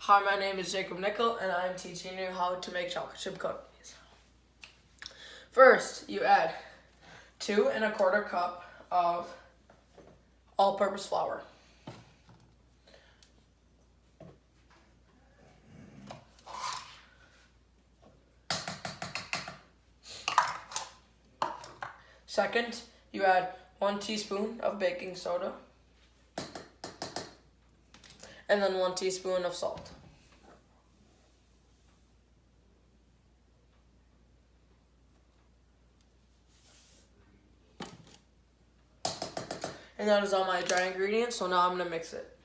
Hi, my name is Jacob Nickel, and I'm teaching you how to make chocolate chip cookies. First, you add 2 1/4 cup of all-purpose flour. Second, you add 1 teaspoon of baking soda, and then 1 teaspoon of salt. And that is all my dry ingredients, so now I'm going to mix it.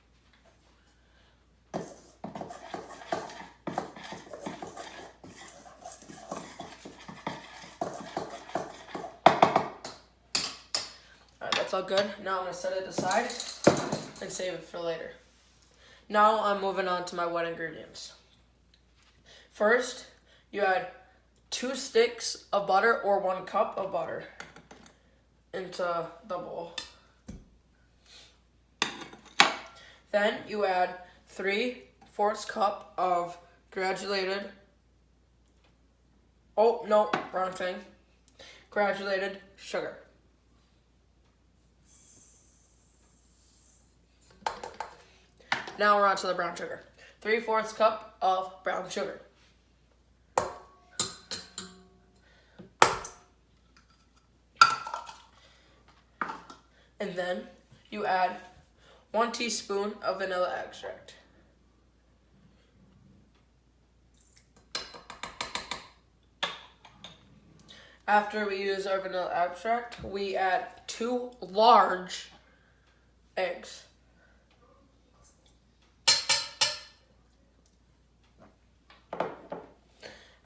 Alright, that's all good. Now I'm going to set it aside and save it for later. Now I'm moving on to my wet ingredients. First, you add 2 sticks of butter or 1 cup of butter into the bowl. Then you add 3/4 cup of granulated sugar. Now we're on to the brown sugar. 3/4 cup of brown sugar. And then you add 1 teaspoon of vanilla extract. After we use our vanilla extract, we add 2 large eggs.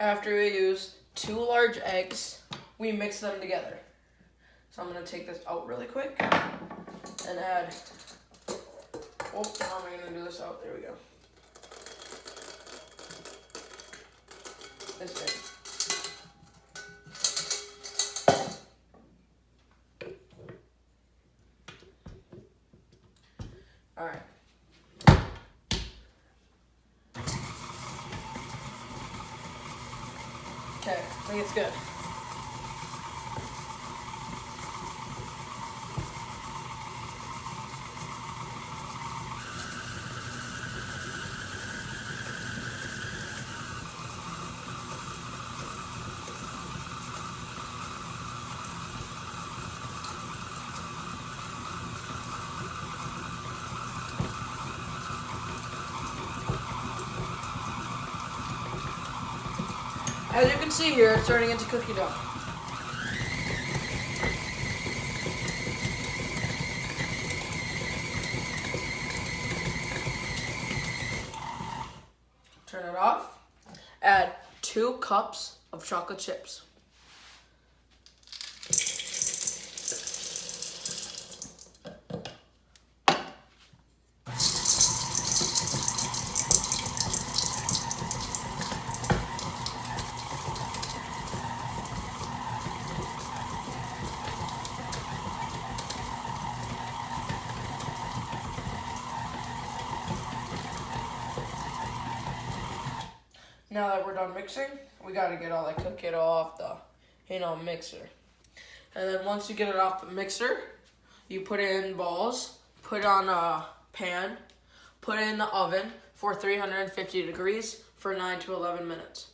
After we use 2 large eggs, we mix them together. So I'm going to take this out really quick and add, how am I going to do this out? There we go. This big. Alright. Okay, I think it's good. As you can see here, it's turning into cookie dough. Turn it off. Add 2 cups of chocolate chips. Now that we're done mixing, we gotta get all that cookie dough off the, mixer. And then once you get it off the mixer, you put it in balls, put it on a pan, put it in the oven for 350 degrees for 9 to 11 minutes.